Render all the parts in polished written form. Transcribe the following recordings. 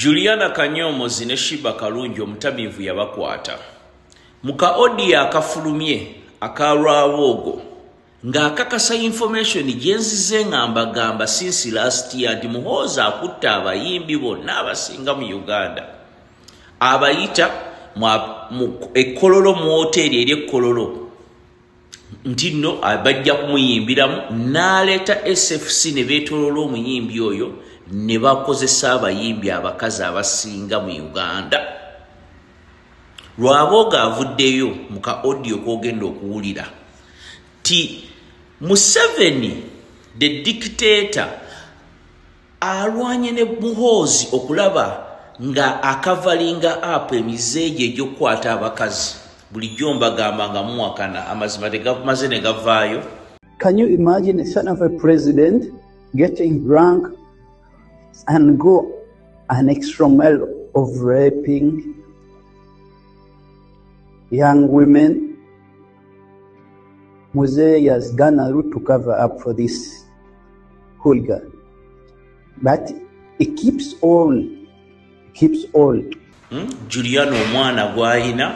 Juliana Kanyomozi ne Shiba Kalungi omutamivu yabakwata. Muka odi akafulumye akarwawogo nga akakasa information jenzize ngamba gamba since last year ndi Muhoozi akutta abayimbi bonna abasinga mu Uganda. Abayita ekkololo mu hoteli eri ekkololo nti nno abajja kumuyimbiramu n'aleeta SFC ne beetolola omuyimbi oyo ne bakozesa abayimbi abakazi abasinga mu Uganda. Lwaboga avuddeyo muka audio kogenda okuwulira ti Museveni the dictator alwanye ne Muhoozi okulaba nga akavalinga apa emizeeje egy'okukwata abakazi bulijjo mbagamba nga muwakana amazima tegamaze ne gavaayo. Can you imagine a son of a president getting drunk and go an extra mile of raping young women? Muzee has done a lot to cover up for this hooligan, but it keeps on. Juliana omwana gwalina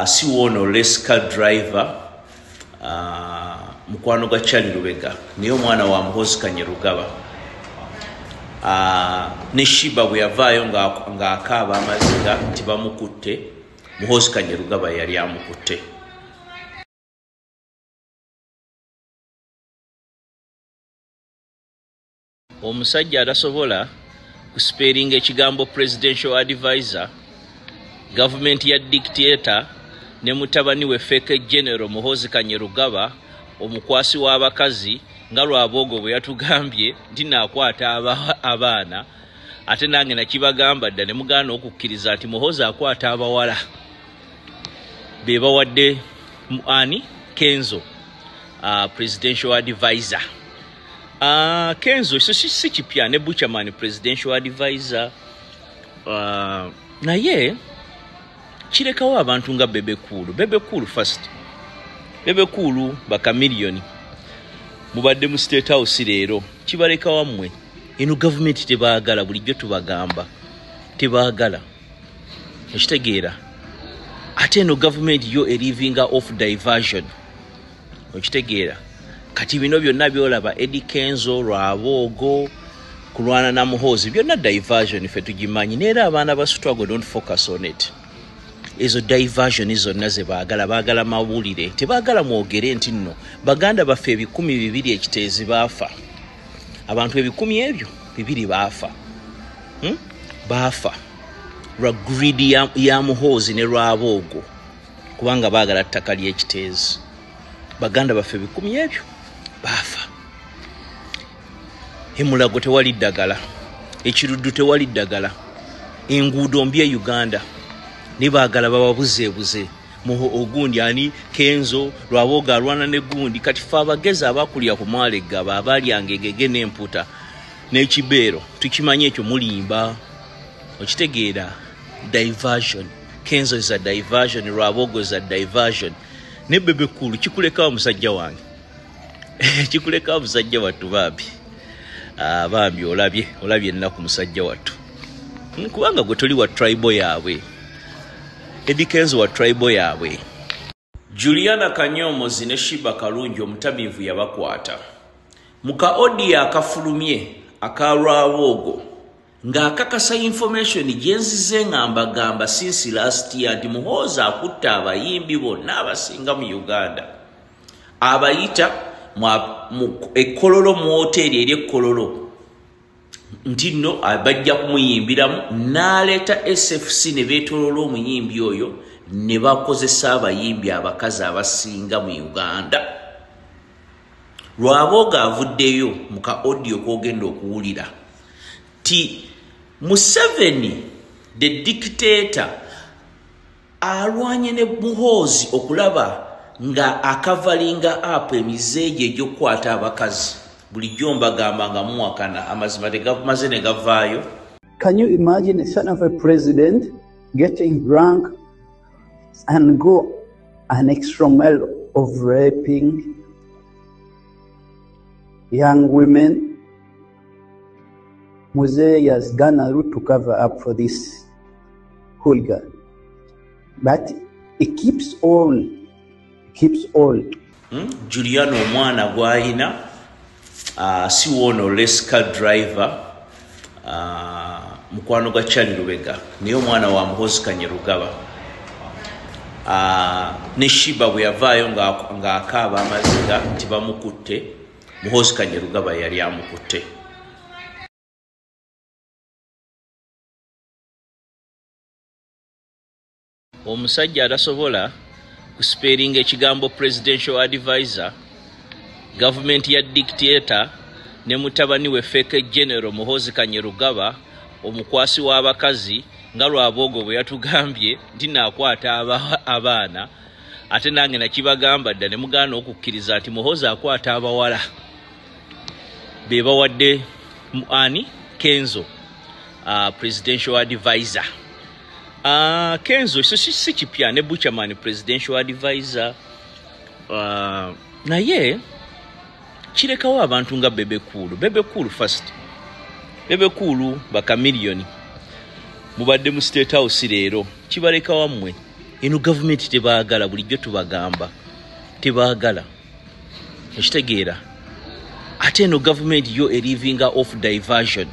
si wono leska driver mukwano gwa Charlie Lubega niyo mwana wa Muhoozi Kanyerugaba. Ne Shiba bwe yavaayo nga akaaba amaziga nti bamukutte, Muhoozi Kanyerugaba yali amukutte. Omusajja atasobola kusperinga ekigambo presidential advisor, government ya dictator ne mutabani we fake general Muhoozi Kanyerugaba omukwasi w'abakazi nga Lwabogo bwe yatugambye nti naakwata abaana ate nange nakibagamba dda ne mugaana okukkiriza nti Muhoozi akwata abawala be bawadde ani Kenzo presidential advisor. Kenzo si kipya ne Buchaman presidential advisor. Naye kirekawo abantu nga Bebe Cool first. Bebe Cool bakamiliyoni mubadde mu State House leero kibaleka wammwe. Eno government tebaagala bulijjo tubagamba tebaagala ekitegeera ate eno government yo erivinga off diversion okitegeera kati bino byonna byolaba Eddie Kenzo Lwabogo kulwana na Muhoozi byonna diversion ife tugimanyi neera abaana ba struggle don't focus on it. Ezo diversion zonna ze baagala mawulire tebaagala mwogere nti nno baganda baffe 1,200 ekiteezi baafa abantu 1,000 ebyo baafa baafa lwa greed ya Muhoozi ne Lwabogo kubanga baagala ttaka ly'ekiteezi. Baganda baffe 1,000 ebyo baafa. Emulago tewali ddagala, ekiruddu tewali ddagala, enguudo mbi e Uganda ne baagala bababuzeebuze ogundi ani Kenzo Lwabogo alwana ne gundi kati fe abagezi abakulira ku Mwalegaba abalyanga egege n'emputa n'ekibeero tukimanyi ekyo mulimba okitegeera. Diversion. Kenzo is a diversion, Lwabogo is a diversion. Ne Bebe Cool kikulekawo musajja wange kikulekawo musajja wattu bambi bambi olabye ennaku musajja wattu kubanga gwe toli wa tribal yaabwe. Eddie Kenzo wa tribal yaabwe. Juliana Kanyomozi ne Shiba Kalungi omutamivu yabakwata. Muka odi akafulumye akarwawogo nga akakasa information jenzize ngamba gamba since last year ndi Muhoozi akutta abayimbi bonna abasinga mu Uganda. Abayita ekkololo mu hoteli eri ekkololo nti nno abajja kumuyimbiramu n'aleeta SFC ne beetolola omuyimbi oyo ne bakozesa abayimbi abakazi abasinga mu Uganda. Lwaboga avuddeyo muka audio kogenda okuwulira ti Museveni the dictator alwanye ne Muhoozi okulaba nga akavalinga apa emizeeje egy'okukwata abakazi bulijjo mbagamba nga muwakana amazima tegamaze ne gavaayo. Can you imagine a son of a president getting drunk and go an extra mile of raping young women? Muzee has gone a route to cover up for this hooligan. But it keeps all. Juliano omwana gwalina si wono leska driver mukwano gwa Charlie Lubega naye omwana wa Muhoozi Kanyerugaba ne Shiba bwe yavaayo ng'akaaba amaziga nti bamukutte Muhoozi Kanyerugaba yali amukutte. Omusajja atasobola kusperinga ekigambo presidential advisor, government ya dictator ne mutabani we fake general Muhoozi Kanyerugaba omukwasi w'abakazi nga Lwabogo bwe yatugambye nti naakwata abaana ate nange nakibagamba dda ne mugaana okukkiriza nti Muhoozi akwata abawala be bawadde ani Kenzo presidential advisor. Kenzo si kipya ne Buchaman presidential advisor naye kirekawo abantu nga Bebe Cool first. Bebe Cool bakamiliyoni mubadde mu State House leero kibaleka wammwe eno government tebaagala bulijjo tubagamba tebaagala okitegeera ate eno government yo elivinga off diversion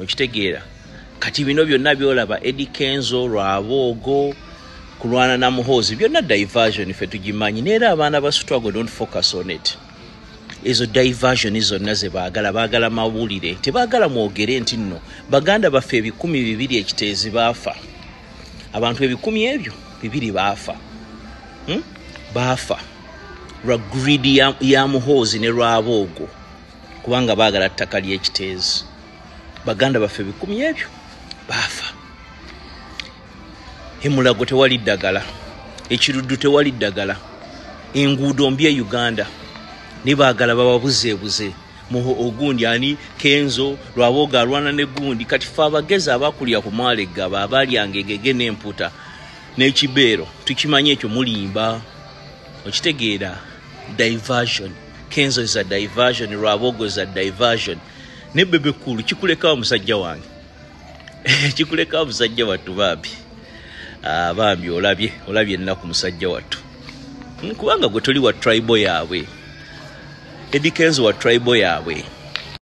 okitegeera kati bino byonna byolaba Eddie Kenzo Lwabogo kulwana na Muhoozi byonna diversion ife tugimanyi neera abaana ba struggle don't focus on it. Ezo diversion zonna ze baagala mawulire tebaagala mwogere nti nno baganda baffe 200 ekiteezi baafa abantu 200 baafa baafa lwa greed ya Muhoozi ne Lwabogo kubanga baagala ttaka ly'ekiteezi baganda baffe 100 baafa. Emulago tewali ddagala, ekiruddu tewali ddagala, enguudo mbi e Uganda nibaagala bababuzeebuze ogundi ani Kenzo Lwabogo alwana ne gundi kati fe abagezi abakulya ku Mwalegaba abalyanga egege n'emputa n'ekibeero tukimanyi ekyo mulimba okitegeera. Diversion. Kenzo is a diversion, Lwabogo is a diversion. Ne Bebe Cool kikulekawo musajja wange kikulekawo musajja wattu bambi olabye ennaku musajja wattu kubanga gwe toli wa tribal yaabwe Eddie Kenzo wa tribal yaabwe